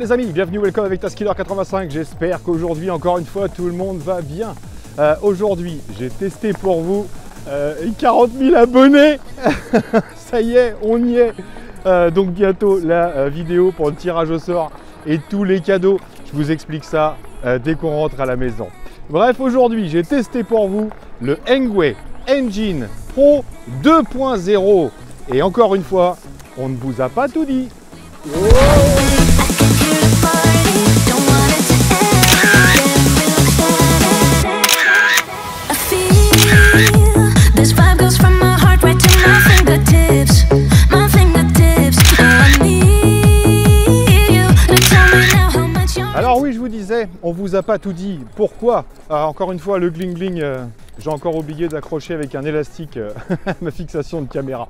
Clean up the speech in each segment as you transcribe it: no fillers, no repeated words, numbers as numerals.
les amis, bienvenue, welcome avec Taskiller85. J'espère qu'aujourd'hui, encore une fois, tout le monde va bien. Aujourd'hui, j'ai testé pour vous 40 000 abonnés. Ça y est, on y est. Donc bientôt la vidéo pour le tirage au sort et tous les cadeaux. Je vous explique ça dès qu'on rentre à la maison. Bref, aujourd'hui, j'ai testé pour vous le Engwe Engine Pro 2.0. Et encore une fois, on ne vous a pas tout dit. Alors oui, je vous disais, on vous a pas tout dit. Pourquoi? Encore une fois, le gling gling, j'ai encore oublié d'accrocher avec un élastique ma fixation de caméra.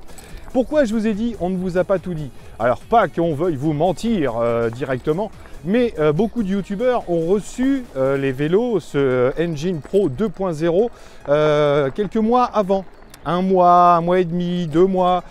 Pourquoi je vous ai dit on ne vous a pas tout dit? Alors pas qu'on veuille vous mentir directement, mais beaucoup de youtubeurs ont reçu les vélos, ce Engine Pro 2.0 quelques mois avant. Un mois et demi, 2 mois,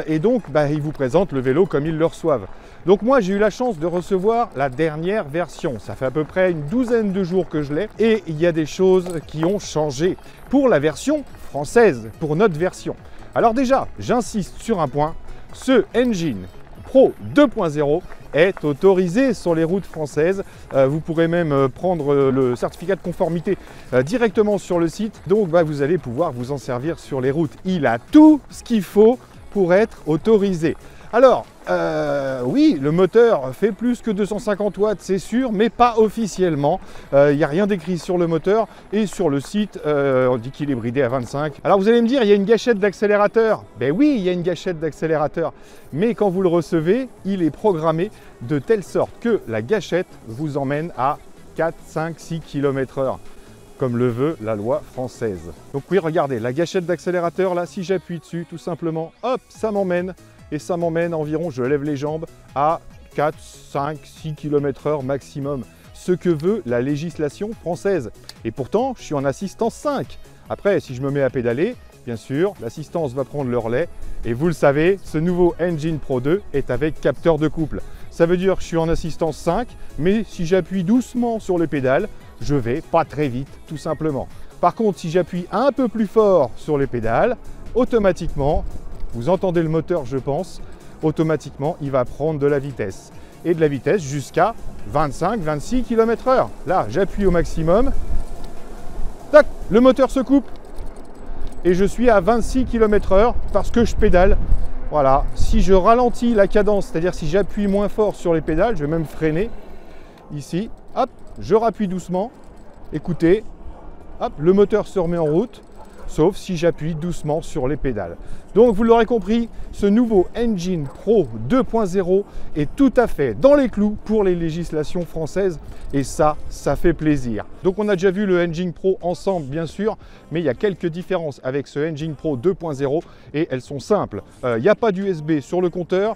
et donc ils vous présentent le vélo comme ils le reçoivent. Donc moi j'ai eu la chance de recevoir la dernière version, ça fait à peu près une douzaine de jours que je l'ai, et il y a des choses qui ont changé pour la version française, pour notre version. Alors déjà, j'insiste sur un point, ce Engine Pro 2.0 est autorisé sur les routes françaises. Vous pourrez même prendre le certificat de conformité directement sur le site. Donc vous allez pouvoir vous en servir sur les routes. Il a tout ce qu'il faut pour être autorisé. Alors, oui, le moteur fait plus que 250 watts, c'est sûr, mais pas officiellement. Il n'y a rien d'écrit sur le moteur et sur le site, on dit qu'il est bridé à 25. Alors vous allez me dire, il y a une gâchette d'accélérateur. Ben oui, il y a une gâchette d'accélérateur, mais quand vous le recevez, il est programmé de telle sorte que la gâchette vous emmène à 4, 5, 6 km/h. Comme le veut la loi française. Donc oui, regardez, la gâchette d'accélérateur, là, si j'appuie dessus, tout simplement, hop, ça m'emmène. Et ça m'emmène environ, je lève les jambes, à 4, 5, 6 km/h maximum. Ce que veut la législation française. Et pourtant, je suis en assistance 5. Après, si je me mets à pédaler, bien sûr, l'assistance va prendre le relais. Et vous le savez, ce nouveau Engine Pro 2 est avec capteur de couple. Ça veut dire que je suis en assistance 5, mais si j'appuie doucement sur les pédales, je vais pas très vite, tout simplement. Par contre, si j'appuie un peu plus fort sur les pédales, automatiquement, vous entendez le moteur, je pense, automatiquement, il va prendre de la vitesse. Et de la vitesse jusqu'à 25-26 km/h. Là, j'appuie au maximum. Tac, le moteur se coupe. Et je suis à 26 km/h parce que je pédale. Voilà. Si je ralentis la cadence, c'est-à-dire si j'appuie moins fort sur les pédales, je vais même freiner. Ici, hop, je rappuie doucement. Écoutez, hop, le moteur se remet en route. Sauf si j'appuie doucement sur les pédales. Donc vous l'aurez compris, ce nouveau Engine Pro 2.0 est tout à fait dans les clous pour les législations françaises et ça fait plaisir. Donc on a déjà vu le Engine Pro ensemble bien sûr, mais il y a quelques différences avec ce Engine Pro 2.0 et elles sont simples. Il n'y a pas d'USB sur le compteur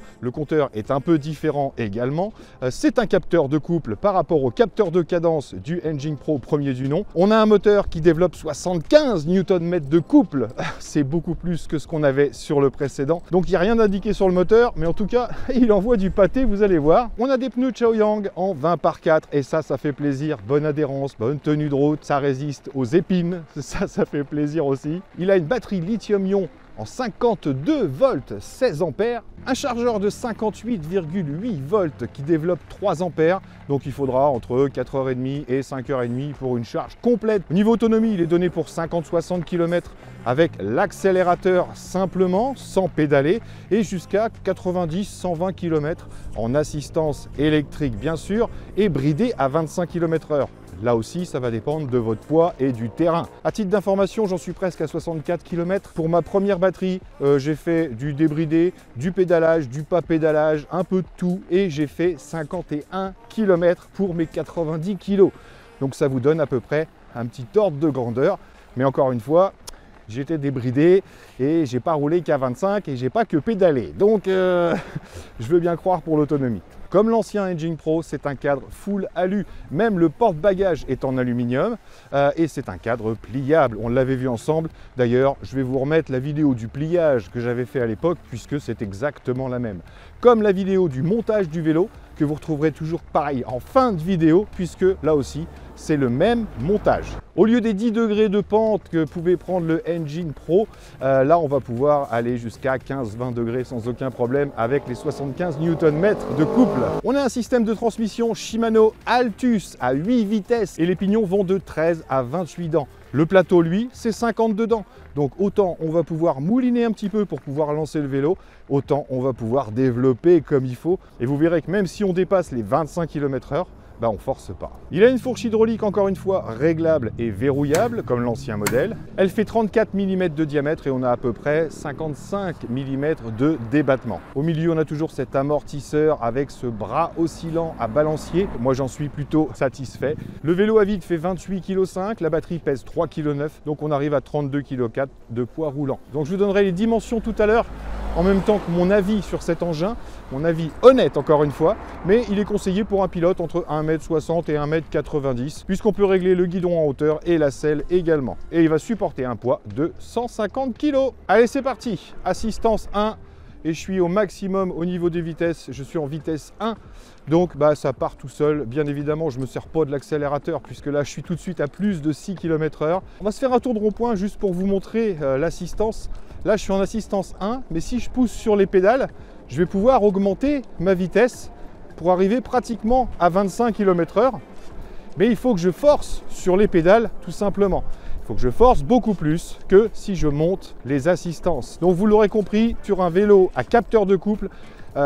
est un peu différent également. C'est un capteur de couple par rapport au capteur de cadence du Engine Pro premier du nom. On a un moteur qui développe 75 Nm de couple, c'est beaucoup plus que ce qu'on avait sur le précédent. Donc il n'y a rien indiqué sur le moteur, mais en tout cas, il envoie du pâté, vous allez voir. On a des pneus Chaoyang en 20/4 et ça fait plaisir. Bonne adhérence, bonne tenue de route, ça résiste aux épines, ça fait plaisir aussi. Il a une batterie lithium-ion en 52 volts 16 ampères, un chargeur de 58,8 volts qui développe 3 ampères, donc il faudra entre 4h30 et 5h30 pour une charge complète. Au niveau autonomie, il est donné pour 50-60 km avec l'accélérateur simplement, sans pédaler, et jusqu'à 90-120 km en assistance électrique bien sûr, et bridé à 25 km/h. Là aussi, ça va dépendre de votre poids et du terrain. À titre d'information, j'en suis presque à 64 km. Pour ma première batterie, j'ai fait du débridé, du pédalage, du pas pédalage, un peu de tout. Et j'ai fait 51 km pour mes 90 kg. Donc ça vous donne à peu près un petit ordre de grandeur. Mais encore une fois, j'étais débridé et j'ai pas roulé qu'à 25 et j'ai pas que pédalé. Donc je veux bien croire pour l'autonomie. Comme l'ancien Engine Pro, c'est un cadre full alu. Même le porte-bagages est en aluminium et c'est un cadre pliable. On l'avait vu ensemble. D'ailleurs, je vais vous remettre la vidéo du pliage que j'avais fait à l'époque puisque c'est exactement la même. Comme la vidéo du montage du vélo, que vous retrouverez toujours pareil en fin de vidéo, puisque là aussi, c'est le même montage. Au lieu des 10 degrés de pente que pouvait prendre le Engine Pro, là on va pouvoir aller jusqu'à 15-20 degrés sans aucun problème avec les 75 Nm de couple. On a un système de transmission Shimano Altus à 8 vitesses et les pignons vont de 13 à 28 dents. Le plateau, lui, c'est 52 dents. Donc autant on va pouvoir mouliner un petit peu pour pouvoir lancer le vélo, autant on va pouvoir développer comme il faut. Et vous verrez que même si on dépasse les 25 km/h, bah on force pas. Il a une fourche hydraulique encore une fois réglable et verrouillable comme l'ancien modèle. Elle fait 34 mm de diamètre et on a à peu près 55 mm de débattement. Au milieu on a toujours cet amortisseur avec ce bras oscillant à balancier. Moi j'en suis plutôt satisfait. Le vélo à vide fait 28,5 kg, la batterie pèse 3,9 kg, donc on arrive à 32,4 kg de poids roulant. Donc je vous donnerai les dimensions tout à l'heure, en même temps que mon avis sur cet engin, mon avis honnête encore une fois, mais il est conseillé pour un pilote entre 1,60 m et 1,90 m, puisqu'on peut régler le guidon en hauteur et la selle également. Et il va supporter un poids de 150 kg. Allez, c'est parti, assistance 1, et je suis au maximum au niveau des vitesses, je suis en vitesse 1, donc bah, ça part tout seul. Bien évidemment, je ne me sers pas de l'accélérateur, puisque là je suis tout de suite à plus de 6 km/h. On va se faire un tour de rond-point juste pour vous montrer l'assistance. Là, je suis en assistance 1, mais si je pousse sur les pédales, je vais pouvoir augmenter ma vitesse pour arriver pratiquement à 25 km/h. Mais il faut que je force sur les pédales, tout simplement. Il faut que je force beaucoup plus que si je monte les assistances. Donc, vous l'aurez compris, sur un vélo à capteur de couple,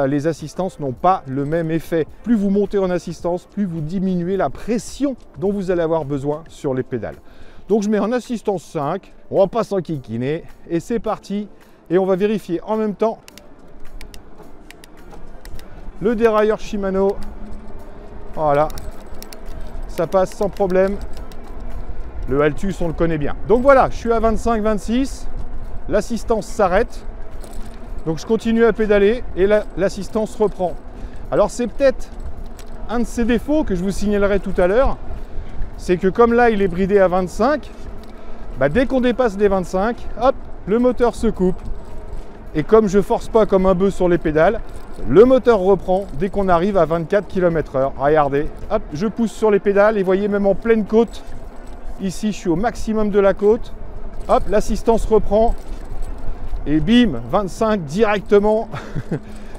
les assistances n'ont pas le même effet. Plus vous montez en assistance, plus vous diminuez la pression dont vous allez avoir besoin sur les pédales. Donc je mets en assistance 5, on va pas s'enquiquiner et c'est parti. Et on va vérifier en même temps le dérailleur Shimano. Voilà, ça passe sans problème. Le Altus, on le connaît bien. Donc voilà, je suis à 25-26, l'assistance s'arrête. Donc je continue à pédaler et l'assistance reprend. Alors c'est peut-être un de ces défauts que je vous signalerai tout à l'heure. C'est que comme là il est bridé à 25, bah dès qu'on dépasse les 25, hop, le moteur se coupe. Et comme je force pas comme un bœuf sur les pédales, le moteur reprend dès qu'on arrive à 24 km/h. Regardez, hop, je pousse sur les pédales et voyez même en pleine côte, ici je suis au maximum de la côte, hop, l'assistance reprend et bim, 25 directement,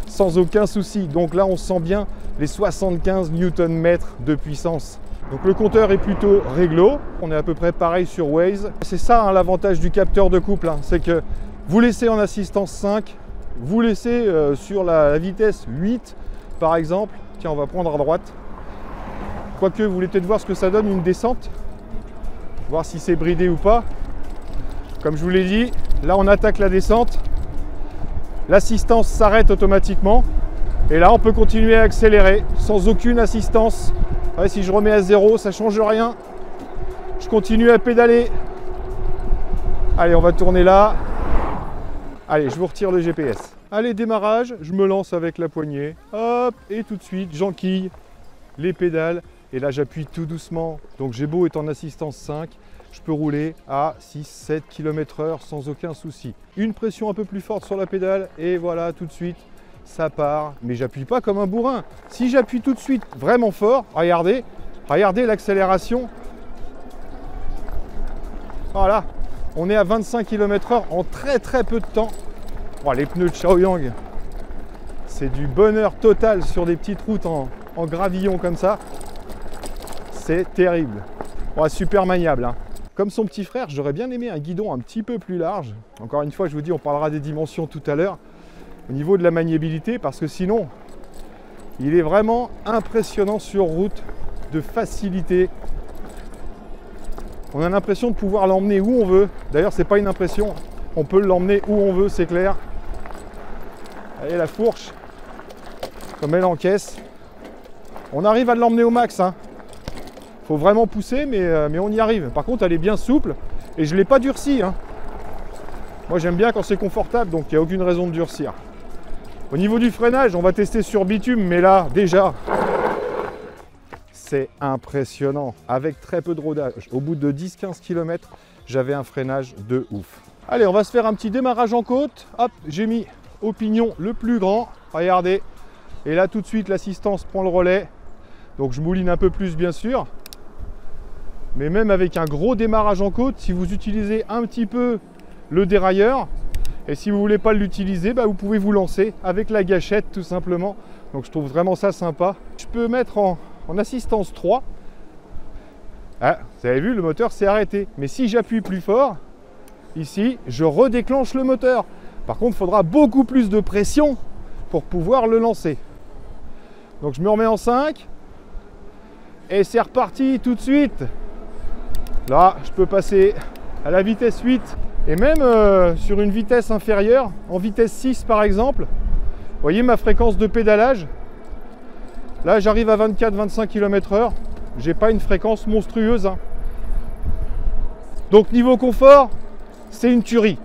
sans aucun souci. Donc là on sent bien les 75 Nm de puissance. Donc le compteur est plutôt réglo, on est à peu près pareil sur Waze. C'est ça hein, l'avantage du capteur de couple, hein, c'est que vous laissez en assistance 5, vous laissez sur la vitesse 8 par exemple. Tiens, on va prendre à droite. Quoique, vous voulez peut-être voir ce que ça donne une descente, voir si c'est bridé ou pas. Comme je vous l'ai dit, là on attaque la descente, l'assistance s'arrête automatiquement et là on peut continuer à accélérer sans aucune assistance. Ouais, si je remets à 0, ça ne change rien. Je continue à pédaler. Allez, on va tourner là. Allez, je vous retire le GPS. Allez, démarrage, je me lance avec la poignée. Hop, et tout de suite, j'enquille les pédales. Et là, j'appuie tout doucement. Donc, j'ai beau être en assistance 5, je peux rouler à 6-7 km/h sans aucun souci. Une pression un peu plus forte sur la pédale et voilà, tout de suite, ça part. Mais j'appuie pas comme un bourrin. Si j'appuie tout de suite vraiment fort, regardez l'accélération. Voilà, on est à 25 km/h en très peu de temps. Oh, les pneus de Shaoyang, c'est du bonheur total sur des petites routes en gravillon comme ça. C'est terrible. Oh, super maniable, hein. Comme son petit frère, j'aurais bien aimé un guidon un petit peu plus large. Encore une fois, je vous dis, on parlera des dimensions tout à l'heure au niveau de la maniabilité, parce que sinon, il est vraiment impressionnant sur route, de facilité. On a l'impression de pouvoir l'emmener où on veut. D'ailleurs, c'est pas une impression, on peut l'emmener où on veut, c'est clair. Allez, la fourche, comme elle encaisse. On arrive à l'emmener au max, hein. Faut vraiment pousser, mais on y arrive. Par contre, elle est bien souple et je ne l'ai pas durcie, hein. Moi, j'aime bien quand c'est confortable, donc il n'y a aucune raison de durcir. Au niveau du freinage, on va tester sur bitume, mais là, déjà, c'est impressionnant. Avec très peu de rodage, au bout de 10-15 km, j'avais un freinage de ouf. Allez, on va se faire un petit démarrage en côte. Hop, j'ai mis au pignon le plus grand. Regardez. Et là, tout de suite, l'assistance prend le relais. Donc je mouline un peu plus, bien sûr. Mais même avec un gros démarrage en côte, si vous utilisez un petit peu le dérailleur, et si vous ne voulez pas l'utiliser, bah vous pouvez vous lancer avec la gâchette tout simplement. Donc je trouve vraiment ça sympa. Je peux mettre en assistance 3. Ah, vous avez vu, le moteur s'est arrêté. Mais si j'appuie plus fort, ici, je redéclenche le moteur. Par contre, il faudra beaucoup plus de pression pour pouvoir le lancer. Donc je me remets en 5. Et c'est reparti tout de suite. Là, je peux passer à la vitesse 8 et même sur une vitesse inférieure, en vitesse 6 par exemple. Vous voyez ma fréquence de pédalage. Là, j'arrive à 24-25 km/h. J'ai pas une fréquence monstrueuse, hein. Donc niveau confort, c'est une tuerie.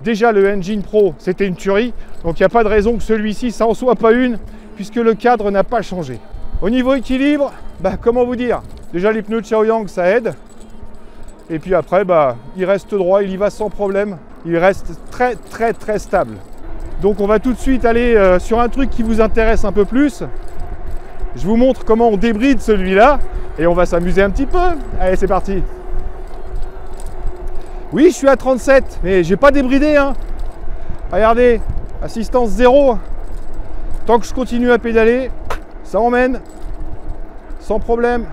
Déjà le Engine Pro, c'était une tuerie. Donc il n'y a pas de raison que celui-ci, ça en soit pas une, puisque le cadre n'a pas changé. Au niveau équilibre, bah, comment vous dire? Déjà les pneus de Chaoyang, ça aide. Et puis après, bah, il reste droit, il y va sans problème. Il reste très stable. Donc on va tout de suite aller sur un truc qui vous intéresse un peu plus. Je vous montre comment on débride celui-là. Et on va s'amuser un petit peu. Allez, c'est parti. Oui, je suis à 37, mais j'ai pas débridé, hein. Regardez, assistance 0. Tant que je continue à pédaler, ça emmène. Sans problème.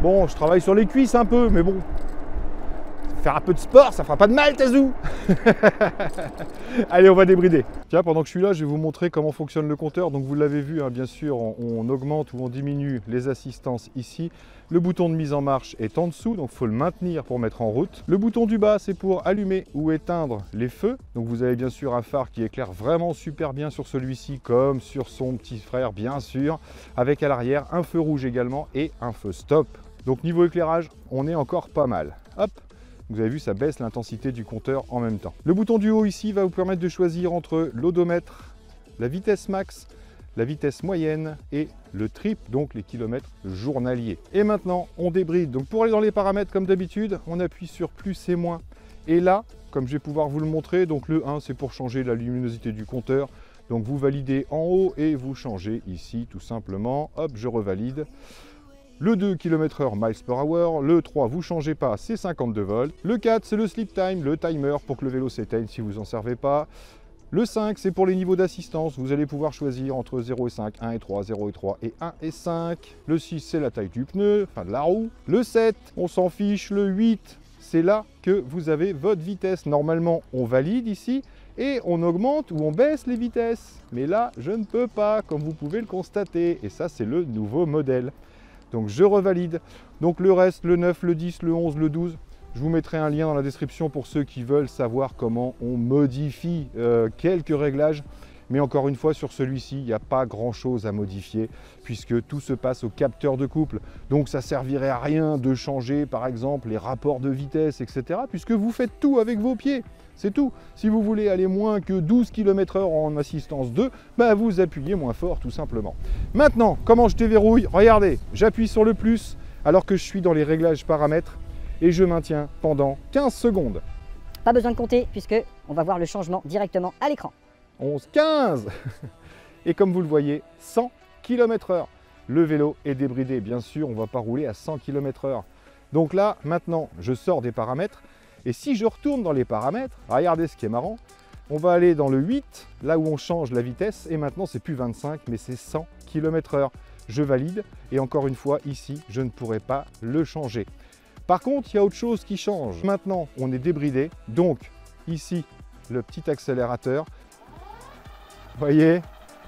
Bon, je travaille sur les cuisses un peu, mais bon. Faire un peu de sport, ça fera pas de mal, Tazou. Allez, on va débrider. Tiens, pendant que je suis là, je vais vous montrer comment fonctionne le compteur. Donc vous l'avez vu, hein, bien sûr, on augmente ou on diminue les assistances ici. Le bouton de mise en marche est en dessous, donc il faut le maintenir pour mettre en route. Le bouton du bas, c'est pour allumer ou éteindre les feux. Donc vous avez bien sûr un phare qui éclaire vraiment super bien sur celui-ci, comme sur son petit frère, bien sûr. Avec à l'arrière un feu rouge également et un feu stop. Donc niveau éclairage, on est encore pas mal. Hop. Vous avez vu, ça baisse l'intensité du compteur en même temps. Le bouton du haut ici va vous permettre de choisir entre l'odomètre, la vitesse max, la vitesse moyenne et le trip, donc les kilomètres journaliers. Et maintenant, on débride. Donc pour aller dans les paramètres, comme d'habitude, on appuie sur plus et moins. Et là, comme je vais pouvoir vous le montrer, donc le 1, c'est pour changer la luminosité du compteur. Donc vous validez en haut et vous changez ici tout simplement. Hop, je revalide. Le 2 km/h miles/hour, le 3 vous changez pas, c'est 52 volts. Le 4 c'est le sleep time, le timer pour que le vélo s'éteigne si vous n'en servez pas. Le 5 c'est pour les niveaux d'assistance, vous allez pouvoir choisir entre 0 et 5, 1 et 3, 0 et 3 et 1 et 5. Le 6 c'est la taille du pneu, enfin de la roue. Le 7 on s'en fiche, le 8 c'est là que vous avez votre vitesse. Normalement on valide ici et on augmente ou on baisse les vitesses. Mais là je ne peux pas, comme vous pouvez le constater, et ça c'est le nouveau modèle. Donc je revalide. Donc le reste, le 9, le 10, le 11, le 12, je vous mettrai un lien dans la description pour ceux qui veulent savoir comment on modifie quelques réglages. Mais encore une fois, sur celui-ci, il n'y a pas grand-chose à modifier puisque tout se passe au capteur de couple. Donc ça ne servirait à rien de changer par exemple les rapports de vitesse, etc. puisque vous faites tout avec vos pieds. C'est tout. Si vous voulez aller moins que 12 km/h en assistance 2, bah vous appuyez moins fort tout simplement. Maintenant, comment je déverrouille? Regardez, j'appuie sur le plus alors que je suis dans les réglages paramètres et je maintiens pendant 15 secondes. Pas besoin de compter puisque on va voir le changement directement à l'écran. 11, 15 et comme vous le voyez, 100 km/h. Le vélo est débridé, bien sûr, on ne va pas rouler à 100 km/h. Donc là, maintenant, je sors des paramètres. Et si je retourne dans les paramètres, regardez ce qui est marrant, on va aller dans le 8, là où on change la vitesse, et maintenant c'est plus 25, mais c'est 100 km/h. Je valide, et encore une fois, ici, je ne pourrai pas le changer. Par contre, il y a autre chose qui change. Maintenant, on est débridé, donc ici, le petit accélérateur. Vous voyez,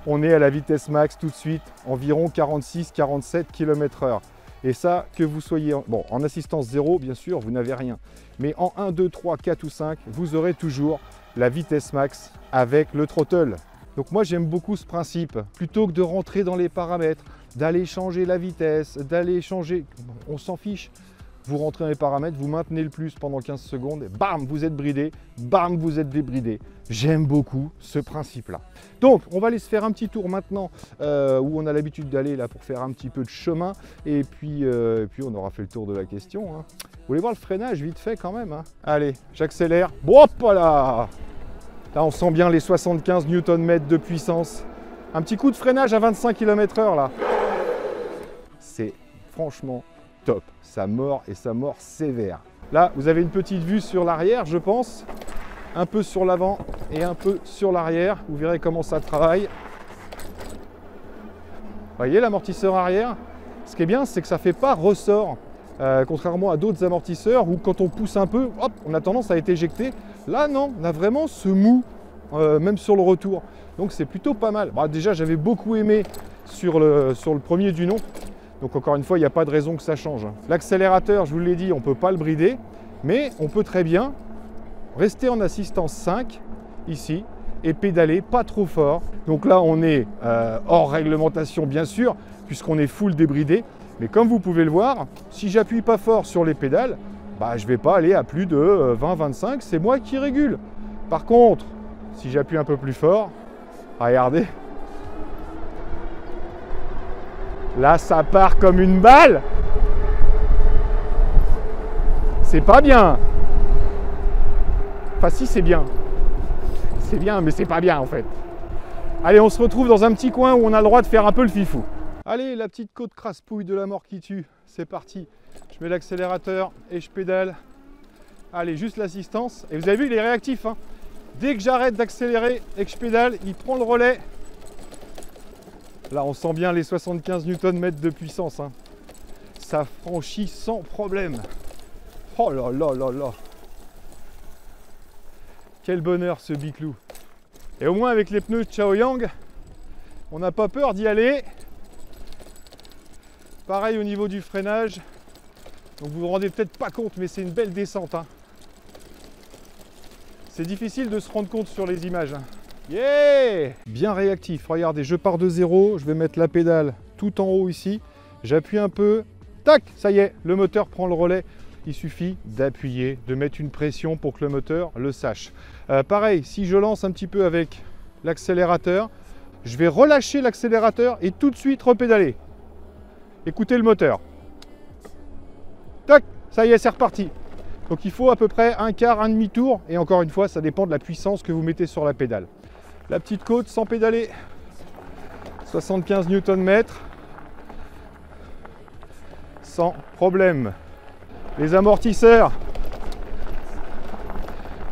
on est à la vitesse max tout de suite, environ 46-47 km/h. Et ça, que vous soyez en assistance 0, bien sûr, vous n'avez rien. Mais en 1, 2, 3, 4 ou 5, vous aurez toujours la vitesse max avec le throttle. Donc moi, j'aime beaucoup ce principe. Plutôt que de rentrer dans les paramètres, d'aller changer la vitesse, d'aller changer... On s'en fiche. Vous rentrez dans les paramètres, vous maintenez le plus pendant 15 secondes, et bam, vous êtes bridé, bam, vous êtes débridé. J'aime beaucoup ce principe-là. Donc, on va aller se faire un petit tour maintenant où on a l'habitude d'aller là pour faire un petit peu de chemin. Et puis on aura fait le tour de la question, hein. Vous voulez voir le freinage vite fait quand même, hein. Allez, j'accélère. Hop là! Là, on sent bien les 75 Nm de puissance. Un petit coup de freinage à 25 km/h là. C'est franchement top. Ça mord et ça mord sévère. Là, vous avez une petite vue sur l'arrière, je pense. Un peu sur l'avant et un peu sur l'arrière. Vous verrez comment ça travaille. Vous voyez l'amortisseur arrière? Ce qui est bien, c'est que ça ne fait pas ressort. Contrairement à d'autres amortisseurs où quand on pousse un peu, hop, on a tendance à être éjecté. Là, non, on a vraiment ce mou, même sur le retour. Donc c'est plutôt pas mal. Bon, déjà, j'avais beaucoup aimé sur le premier du nom. Donc encore une fois, il n'y a pas de raison que ça change. L'accélérateur, je vous l'ai dit, on ne peut pas le brider. Mais on peut très bien rester en assistance 5, ici, et pédaler pas trop fort. Donc là, on est hors réglementation, bien sûr, puisqu'on est full débridé. Mais comme vous pouvez le voir, si j'appuie pas fort sur les pédales, bah, je ne vais pas aller à plus de 20-25, c'est moi qui régule. Par contre, si j'appuie un peu plus fort, regardez, là ça part comme une balle. C'est pas bien. Enfin si, c'est bien. C'est bien, mais c'est pas bien en fait. Allez, on se retrouve dans un petit coin où on a le droit de faire un peu le fifou. Allez, la petite côte crasse-pouille de la mort qui tue, c'est parti. Je mets l'accélérateur et je pédale. Allez, juste l'assistance. Et vous avez vu, il est réactif, hein. Dès que j'arrête d'accélérer et que je pédale, il prend le relais. Là, on sent bien les 75 Nm de puissance, hein. Ça franchit sans problème. Oh là là là là. Quel bonheur ce biclou. Et au moins avec les pneus Chaoyang, on n'a pas peur d'y aller. Pareil au niveau du freinage. Donc vous vous rendez peut-être pas compte, mais c'est une belle descente, hein. C'est difficile de se rendre compte sur les images, hein. Yeah! Bien réactif. Regardez, je pars de zéro. Je vais mettre la pédale tout en haut ici. J'appuie un peu. Tac! Ça y est, le moteur prend le relais. Il suffit d'appuyer, de mettre une pression pour que le moteur le sache. Pareil, si je lance un petit peu avec l'accélérateur, je vais relâcher l'accélérateur et tout de suite repédaler. Écoutez le moteur. Tac, ça y est, c'est reparti. Donc il faut à peu près un quart, un demi-tour. Et encore une fois, ça dépend de la puissance que vous mettez sur la pédale. La petite côte sans pédaler. 75 Nm. Sans problème. Les amortisseurs.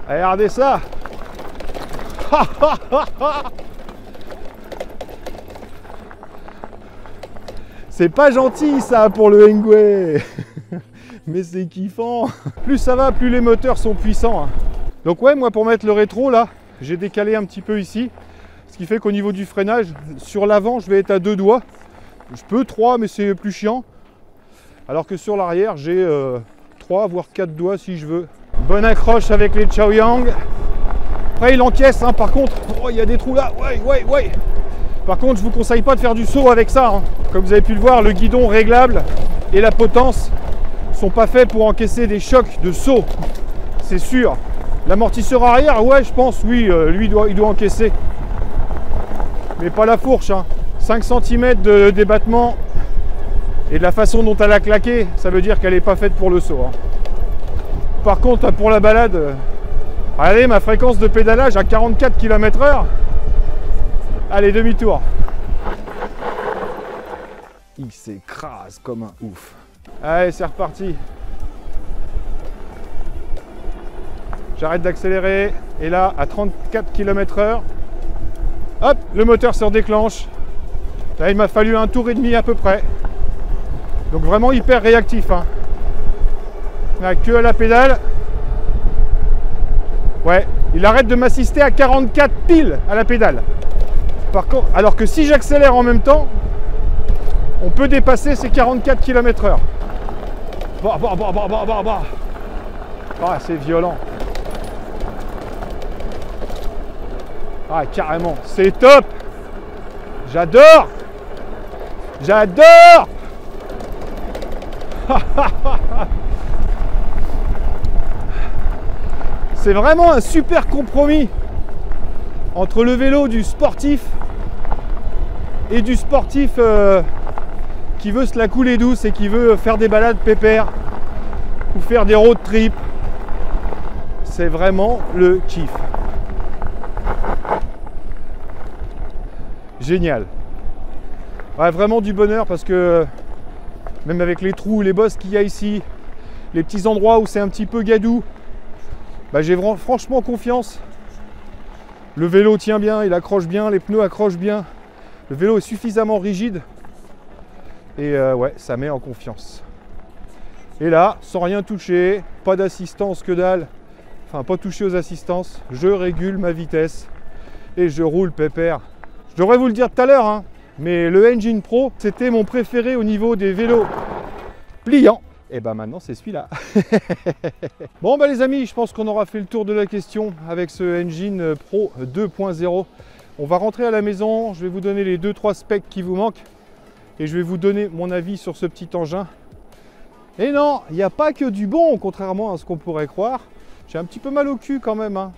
Regardez ça. C'est pas gentil ça pour le Hengway. Mais c'est kiffant. Plus ça va, plus les moteurs sont puissants, hein. Donc ouais, moi pour mettre le rétro là, j'ai décalé un petit peu ici. Ce qui fait qu'au niveau du freinage, sur l'avant, je vais être à 2 doigts. Je peux 3, mais c'est plus chiant. Alors que sur l'arrière, j'ai 3 voire 4 doigts si je veux. Bonne accroche avec les Chaoyang. Après il encaisse, hein. Par contre, oh, il y a des trous là. Ouais. Par contre, je vous conseille pas de faire du saut avec ça, hein. Comme vous avez pu le voir, le guidon réglable et la potence sont pas faits pour encaisser des chocs de saut. C'est sûr. L'amortisseur arrière, ouais, je pense, oui, lui il doit encaisser. Mais pas la fourche, hein. 5 cm de débattement. Et de la façon dont elle a claqué, ça veut dire qu'elle n'est pas faite pour le saut, hein. Par contre, pour la balade, regardez ma fréquence de pédalage à 44 km/h. Allez, demi-tour. Il s'écrase comme un ouf. Allez, c'est reparti. J'arrête d'accélérer. Et là, à 34 km/h, hop, le moteur se redéclenche. Là, il m'a fallu un tour et demi à peu près. Donc vraiment hyper réactif, hein. Là, que à la pédale. Ouais, il arrête de m'assister à 44 piles à la pédale. Par contre, alors que si j'accélère en même temps, on peut dépasser ces 44 km/h. Ah, c'est violent. Ah, carrément, c'est top. J'adore. J'adore. C'est vraiment un super compromis entre le vélo du sportif et du sportif qui veut se la couler douce et qui veut faire des balades pépères ou faire des road trips. C'est vraiment le kiff. Génial. Ouais, vraiment du bonheur parce que même avec les trous, les bosses qu'il y a ici, les petits endroits où c'est un petit peu gadou, bah, j'ai franchement confiance. Le vélo tient bien, il accroche bien, les pneus accrochent bien. Le vélo est suffisamment rigide. Et ouais, ça met en confiance. Et là, sans rien toucher, pas d'assistance que dalle, enfin pas toucher aux assistances, je régule ma vitesse et je roule pépère. Je devrais vous le dire tout à l'heure, hein, mais le Engine Pro, c'était mon préféré au niveau des vélos pliants. Et ben maintenant c'est celui-là. Bon bah les amis, je pense qu'on aura fait le tour de la question avec ce Engine Pro 2.0. On va rentrer à la maison, je vais vous donner les 2-3 specs qui vous manquent et je vais vous donner mon avis sur ce petit engin. Et non, il n'y a pas que du bon, contrairement à ce qu'on pourrait croire. J'ai un petit peu mal au cul quand même, hein.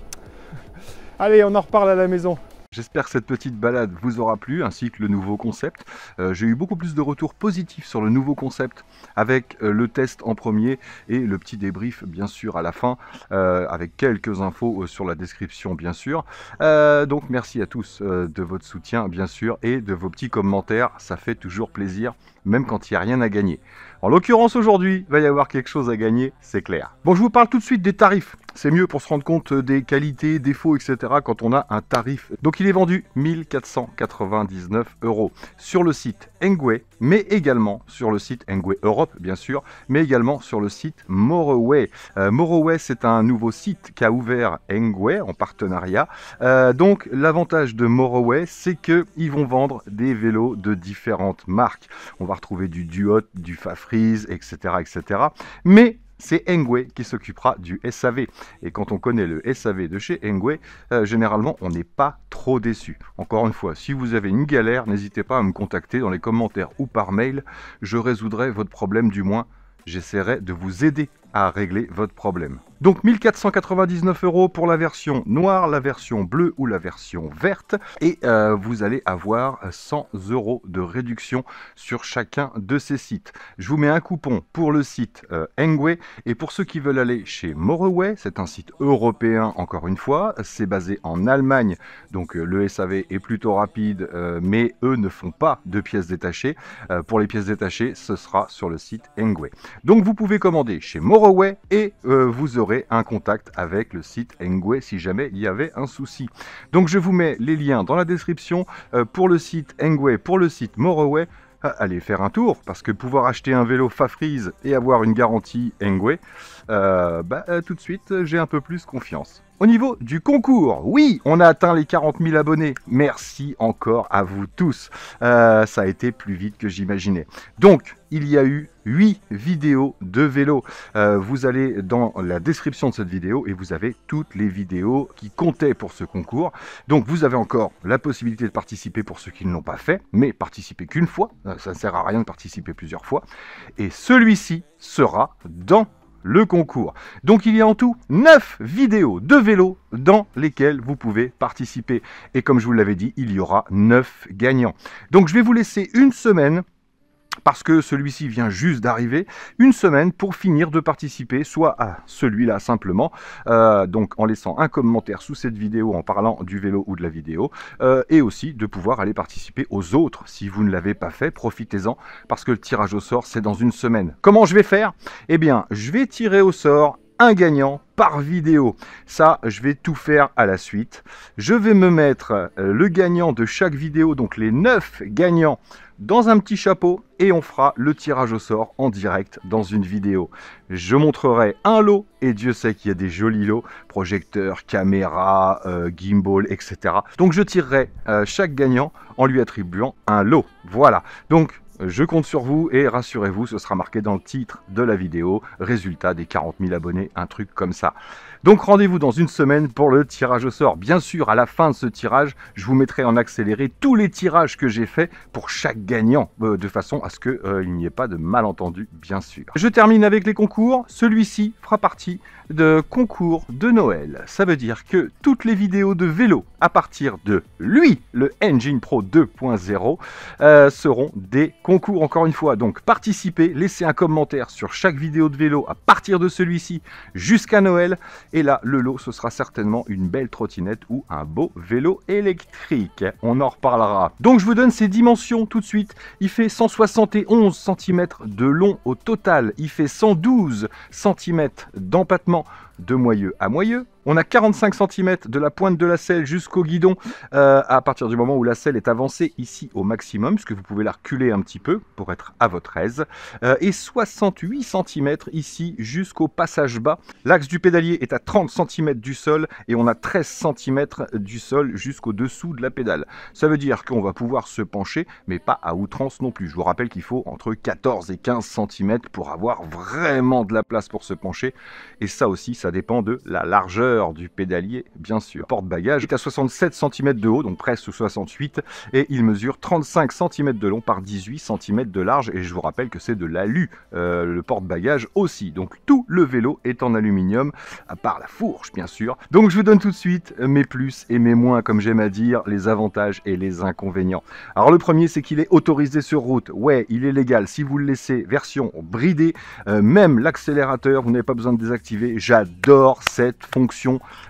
Allez, on en reparle à la maison. J'espère que cette petite balade vous aura plu, ainsi que le nouveau concept. J'ai eu beaucoup plus de retours positifs sur le nouveau concept avec le test en premier et le petit débrief bien sûr à la fin, avec quelques infos sur la description bien sûr. Donc merci à tous de votre soutien bien sûr et de vos petits commentaires, ça fait toujours plaisir, même quand il n'y a rien à gagner. En l'occurrence aujourd'hui, il va y avoir quelque chose à gagner, c'est clair. Bon, je vous parle tout de suite des tarifs. C'est mieux pour se rendre compte des qualités, défauts, etc. quand on a un tarif. Donc il est vendu 1499 € sur le site Engwe, mais également sur le site Engwe Europe, bien sûr, mais également sur le site Moroway. Moroway, c'est un nouveau site qu'a ouvert Engwe en partenariat. Donc l'avantage de Moroway, c'est qu'ils vont vendre des vélos de différentes marques. On va retrouver du Duot, du Fafrize, etc., etc. Mais c'est Engwe qui s'occupera du SAV. Et quand on connaît le SAV de chez Engwe, généralement, on n'est pas trop déçu. Encore une fois, si vous avez une galère, n'hésitez pas à me contacter dans les commentaires ou par mail. Je résoudrai votre problème, du moins, j'essaierai de vous aider à régler votre problème. Donc 1499 € pour la version noire, la version bleue ou la version verte. Et vous allez avoir 100 € de réduction sur chacun de ces sites. Je vous mets un coupon pour le site Engwe. Et pour ceux qui veulent aller chez Moroway, c'est un site européen encore une fois. C'est basé en Allemagne. Donc le SAV est plutôt rapide, mais eux ne font pas de pièces détachées. Pour les pièces détachées, ce sera sur le site Engwe. Donc vous pouvez commander chez Moroway et vous aurez un contact avec le site Engwe si jamais il y avait un souci. Donc je vous mets les liens dans la description pour le site Engwe, pour le site Moroway. Allez faire un tour, parce que pouvoir acheter un vélo Fafrize et avoir une garantie Engwe, tout de suite j'ai un peu plus confiance. Au niveau du concours, oui, on a atteint les 40 000 abonnés. Merci encore à vous tous. Ça a été plus vite que j'imaginais. Donc, il y a eu 8 vidéos de vélo. Vous allez dans la description de cette vidéo et vous avez toutes les vidéos qui comptaient pour ce concours. Donc, vous avez encore la possibilité de participer pour ceux qui ne l'ont pas fait, mais participer qu'une fois. Ça ne sert à rien de participer plusieurs fois. Et celui-ci sera dans le concours. Donc il y a en tout 9 vidéos de vélo dans lesquelles vous pouvez participer. Et comme je vous l'avais dit, il y aura 9 gagnants. Donc je vais vous laisser une semaine, parce que celui-ci vient juste d'arriver, une semaine pour finir de participer, soit à celui-là simplement, donc en laissant un commentaire sous cette vidéo en parlant du vélo ou de la vidéo, et aussi de pouvoir aller participer aux autres. Si vous ne l'avez pas fait, profitez-en, parce que le tirage au sort, c'est dans une semaine. Comment je vais faire? Eh bien, je vais tirer au sort un gagnant par vidéo. Ça, je vais tout faire à la suite. Je vais me mettre le gagnant de chaque vidéo, donc les 9 gagnants, dans un petit chapeau et on fera le tirage au sort en direct dans une vidéo. Je montrerai un lot et Dieu sait qu'il y a des jolis lots, projecteurs, caméra, gimbal, etc. Donc je tirerai chaque gagnant en lui attribuant un lot. Voilà. Donc je compte sur vous et rassurez-vous, ce sera marqué dans le titre de la vidéo, résultat des 40 000 abonnés, un truc comme ça. Donc rendez-vous dans une semaine pour le tirage au sort. Bien sûr, à la fin de ce tirage, je vous mettrai en accéléré tous les tirages que j'ai faits pour chaque gagnant, de façon à ce qu'il n'y ait pas de malentendu, bien sûr. Je termine avec les concours. Celui-ci fera partie de concours de Noël. Ça veut dire que toutes les vidéos de vélo à partir de lui, le Engine Pro 2.0, seront des concours encore une fois. Donc participez, laissez un commentaire sur chaque vidéo de vélo à partir de celui-ci jusqu'à Noël Et là, le lot, ce sera certainement une belle trottinette ou un beau vélo électrique. On en reparlera. Donc je vous donne ces dimensions tout de suite. Il fait 171 cm de long au total. Il fait 112 cm d'empattement de moyeu à moyeu. On a 45 cm de la pointe de la selle jusqu'au guidon à partir du moment où la selle est avancée ici au maximum, puisque vous pouvez la reculer un petit peu pour être à votre aise. Et 68 cm ici jusqu'au passage bas. L'axe du pédalier est à 30 cm du sol et on a 13 cm du sol jusqu'au dessous de la pédale. Ça veut dire qu'on va pouvoir se pencher, mais pas à outrance non plus. Je vous rappelle qu'il faut entre 14 et 15 cm pour avoir vraiment de la place pour se pencher. Et ça aussi, ça dépend de la largeur du pédalier, bien sûr. Porte-bagages est à 67 cm de haut, donc presque 68, et il mesure 35 cm de long par 18 cm de large, et je vous rappelle que c'est de l'alu, le porte-bagages aussi. Donc tout le vélo est en aluminium, à part la fourche, bien sûr. Donc je vous donne tout de suite mes plus et mes moins, comme j'aime à dire, les avantages et les inconvénients. Alors le premier, c'est qu'il est autorisé sur route. Ouais, il est légal. Si vous le laissez version bridée, même l'accélérateur, vous n'avez pas besoin de désactiver. J'adore cette fonction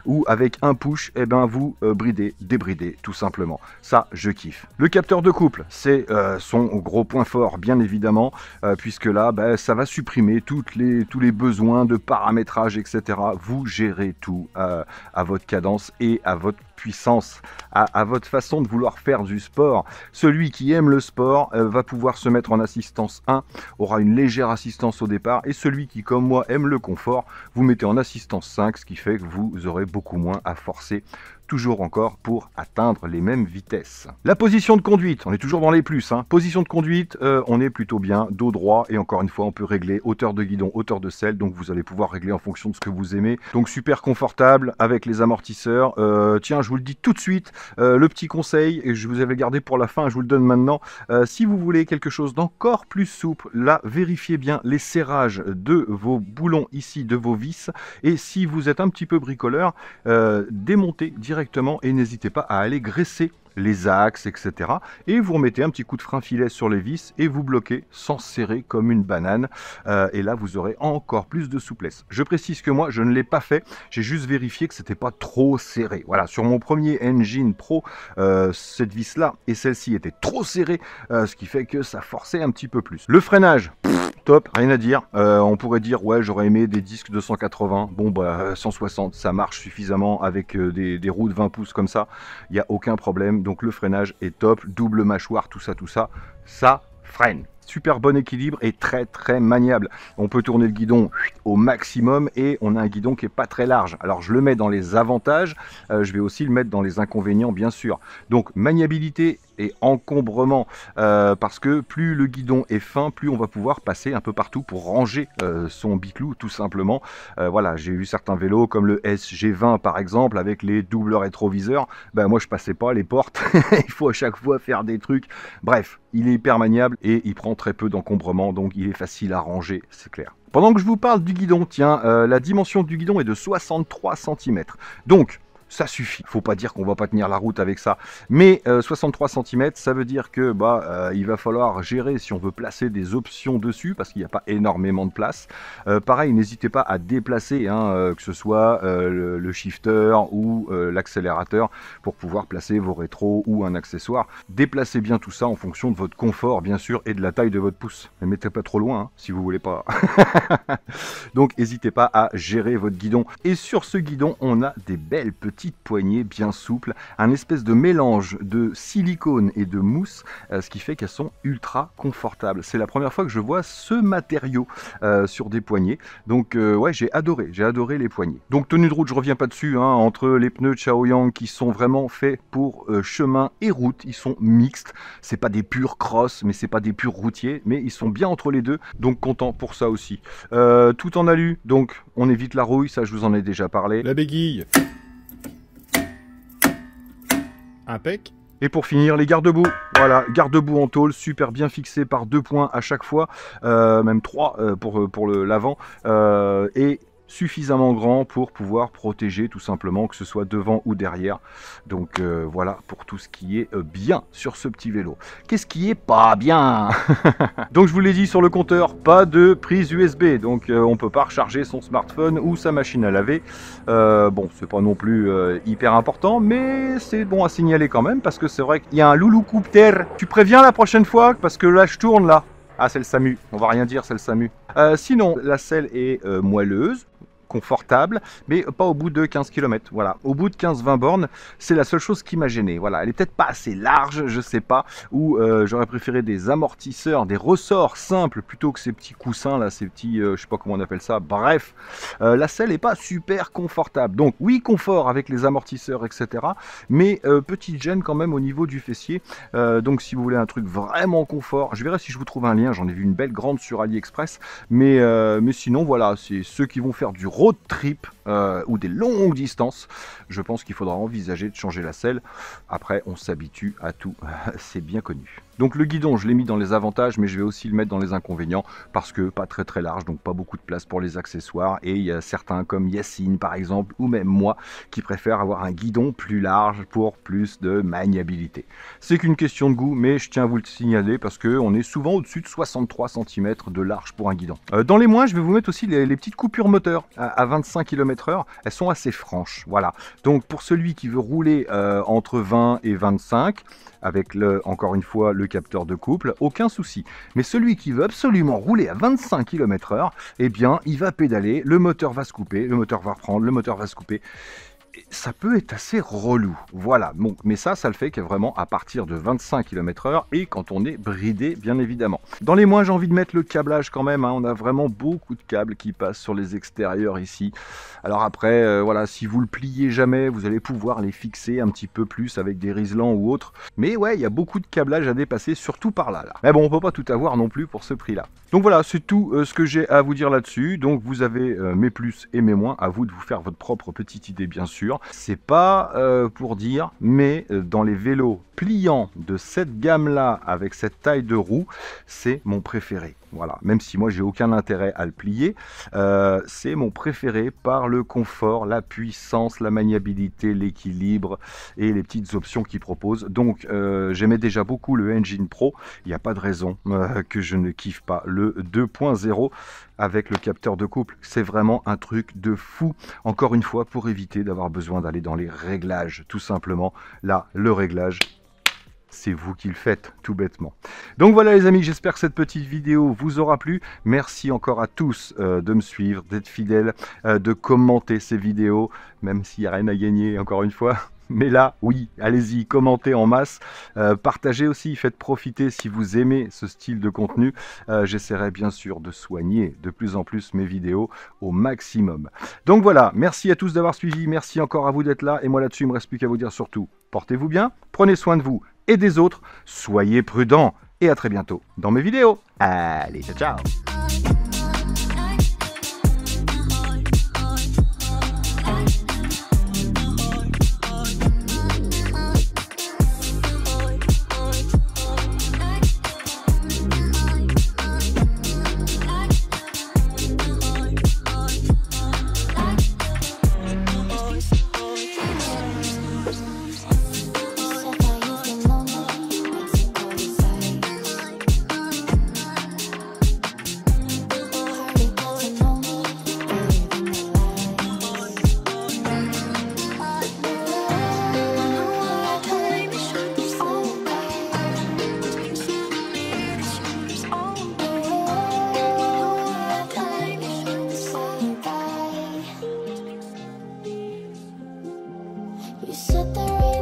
où avec un push, eh ben, vous bridez, débridez, tout simplement. Ça, je kiffe. Le capteur de couple, c'est son gros point fort, bien évidemment, puisque là, bah, ça va supprimer tous les besoins de paramétrage, etc. Vous gérez tout à votre cadence et à votre puissance, à votre façon de vouloir faire du sport. Celui qui aime le sport va pouvoir se mettre en assistance 1, aura une légère assistance au départ, et celui qui, comme moi, aime le confort, vous mettez en assistance 5, ce qui fait que vous aurez beaucoup moins à forcer, toujours encore pour atteindre les mêmes vitesses. La position de conduite, on est toujours dans les plus, hein. Position de conduite, on est plutôt bien, dos droit, et encore une fois on peut régler hauteur de guidon, hauteur de selle, donc vous allez pouvoir régler en fonction de ce que vous aimez. Donc super confortable avec les amortisseurs. Tiens, je vous le dis tout de suite, le petit conseil, et je vous avais gardé pour la fin, je vous le donne maintenant, si vous voulez quelque chose d'encore plus souple, là vérifiez bien les serrages de vos boulons ici, de vos vis, et si vous êtes un petit peu bricoleur, démontez directement et n'hésitez pas à aller graisser les axes, etc. Et vous remettez un petit coup de frein filet sur les vis et vous bloquez sans serrer comme une banane. Et là, vous aurez encore plus de souplesse. Je précise que moi, je ne l'ai pas fait. J'ai juste vérifié que c'était pas trop serré. Voilà, sur mon premier Engine Pro, cette vis-là et celle-ci étaient trop serrées, ce qui fait que ça forçait un petit peu plus. Le freinage, top, rien à dire. On pourrait dire, ouais, j'aurais aimé des disques de 180. Bon, bah, 160, ça marche suffisamment avec des roues de 20 pouces comme ça. Il n'y a aucun problème. Donc le freinage est top, double mâchoire, tout ça, ça freine. Super bon équilibre et très très maniable. On peut tourner le guidon au maximum et on a un guidon qui est pas très large. Alors je le mets dans les avantages, je vais aussi le mettre dans les inconvénients bien sûr. Donc maniabilité et encombrement, parce que plus le guidon est fin, plus on va pouvoir passer un peu partout pour ranger son biclou tout simplement. Voilà, j'ai vu certains vélos comme le SG20 par exemple avec les doubles rétroviseurs. Ben moi je passais pas les portes, il faut à chaque fois faire des trucs. Bref, il est hyper maniable et il prend très peu d'encombrement, donc il est facile à ranger, c'est clair. Pendant que je vous parle du guidon, tiens, la dimension du guidon est de 63 cm. Donc, ça suffit. Faut pas dire qu'on va pas tenir la route avec ça. Mais 63 cm, ça veut dire que il va falloir gérer si on veut placer des options dessus, parce qu'il n'y a pas énormément de place. Pareil, n'hésitez pas à déplacer, hein, que ce soit le shifter ou l'accélérateur, pour pouvoir placer vos rétros ou un accessoire. Déplacez bien tout ça en fonction de votre confort, bien sûr, et de la taille de votre pouce. Ne mettez pas trop loin, hein, si vous voulez pas. Donc, n'hésitez pas à gérer votre guidon. Et sur ce guidon, on a des belles petites poignées bien souples, un espèce de mélange de silicone et de mousse, ce qui fait qu'elles sont ultra confortables. C'est la première fois que je vois ce matériau sur des poignées, donc ouais, j'ai adoré les poignées. Donc tenue de route, je reviens pas dessus, hein, entre les pneus Chaoyang qui sont vraiment faits pour chemin et route, ils sont mixtes, c'est pas des purs cross, mais c'est pas des purs routiers, mais ils sont bien entre les deux, donc content pour ça aussi. Tout en alu, donc on évite la rouille, ça je vous en ai déjà parlé. La béquille. Impec. Et pour finir, les garde-boue. Voilà, garde-boue en tôle, super bien fixé par 2 points à chaque fois, même 3 pour l'avant. Et suffisamment grand pour pouvoir protéger tout simplement, que ce soit devant ou derrière. Donc voilà pour tout ce qui est bien sur ce petit vélo. Qu'est-ce qui est pas bien? Donc je vous l'ai dit sur le compteur, pas de prise USB, donc on peut pas recharger son smartphone ou sa machine à laver. Bon, c'est pas non plus hyper important, mais c'est bon à signaler quand même, parce que c'est vrai qu'il y a un louloucoptère. Tu préviens la prochaine fois, parce que là je tourne là. Ah, c'est le SAMU, on va rien dire, c'est le SAMU. Sinon, la selle est moelleuse, confortable, mais pas au bout de 15 km. Voilà, au bout de 15-20 bornes, c'est la seule chose qui m'a gêné. Voilà, elle est peut-être pas assez large, je sais pas, ou j'aurais préféré des amortisseurs, des ressorts simples plutôt que ces petits coussins là, ces petits, je sais pas comment on appelle ça. Bref, la selle est pas super confortable. Donc oui, confort avec les amortisseurs, etc. Mais petite gêne quand même au niveau du fessier. Donc si vous voulez un truc vraiment confort, je verrai si je vous trouve un lien. J'en ai vu une belle grande sur AliExpress, mais sinon voilà, c'est ceux qui vont faire du road trip ou des longues distances, je pense qu'il faudra envisager de changer la selle. Après, on s'habitue à tout, c'est bien connu. Donc le guidon, je l'ai mis dans les avantages, mais je vais aussi le mettre dans les inconvénients, parce que pas très large, donc pas beaucoup de place pour les accessoires, et il y a certains comme Yacine par exemple, ou même moi, qui préfèrent avoir un guidon plus large pour plus de maniabilité. C'est qu'une question de goût, mais je tiens à vous le signaler, parce qu'on est souvent au-dessus de 63 cm de large pour un guidon. Dans les moins, je vais vous mettre aussi les petites coupures moteur à 25 km/h, elles sont assez franches, voilà. Donc pour celui qui veut rouler entre 20 et 25, avec encore une fois le capteur de couple, aucun souci. Mais celui qui veut absolument rouler à 25 km/h, eh bien il va pédaler, le moteur va se couper, le moteur va reprendre, le moteur va se couper. Ça peut être assez relou, voilà. Bon, mais ça le fait que vraiment à partir de 25 km/h et quand on est bridé, bien évidemment. Dans les moins, j'ai envie de mettre le câblage quand même, hein. On a vraiment beaucoup de câbles qui passent sur les extérieurs ici. Alors après, voilà, si vous le pliez jamais, vous allez pouvoir les fixer un petit peu plus avec des riselants ou autres. Mais ouais, il y a beaucoup de câblage à dépasser, surtout par là. Mais bon, on peut pas tout avoir non plus pour ce prix-là. Donc voilà, c'est tout ce que j'ai à vous dire là-dessus. Donc vous avez mes plus et mes moins, à vous de vous faire votre propre petite idée, bien sûr. C'est pas pour dire, mais dans les vélos pliants de cette gamme-là, avec cette taille de roue, c'est mon préféré. Voilà, même si moi j'ai aucun intérêt à le plier, c'est mon préféré par le confort, la puissance, la maniabilité, l'équilibre et les petites options qu'il propose. Donc j'aimais déjà beaucoup le Engine Pro, il n'y a pas de raison que je ne kiffe pas le 2.0 avec le capteur de couple. C'est vraiment un truc de fou, encore une fois, pour éviter d'avoir besoin d'aller dans les réglages, tout simplement. Là, le réglage, c'est vous qui le faites, tout bêtement. Donc voilà les amis, j'espère que cette petite vidéo vous aura plu. Merci encore à tous de me suivre, d'être fidèles, de commenter ces vidéos, même s'il n'y a rien à gagner, encore une fois. Mais là, oui, allez-y, commentez en masse, partagez aussi, faites profiter si vous aimez ce style de contenu. J'essaierai bien sûr de soigner de plus en plus mes vidéos au maximum. Donc voilà, merci à tous d'avoir suivi, merci encore à vous d'être là, et moi là-dessus, il ne me reste plus qu'à vous dire surtout, portez-vous bien, prenez soin de vous et des autres, soyez prudents, et à très bientôt dans mes vidéos. Allez, ciao ciao. You set the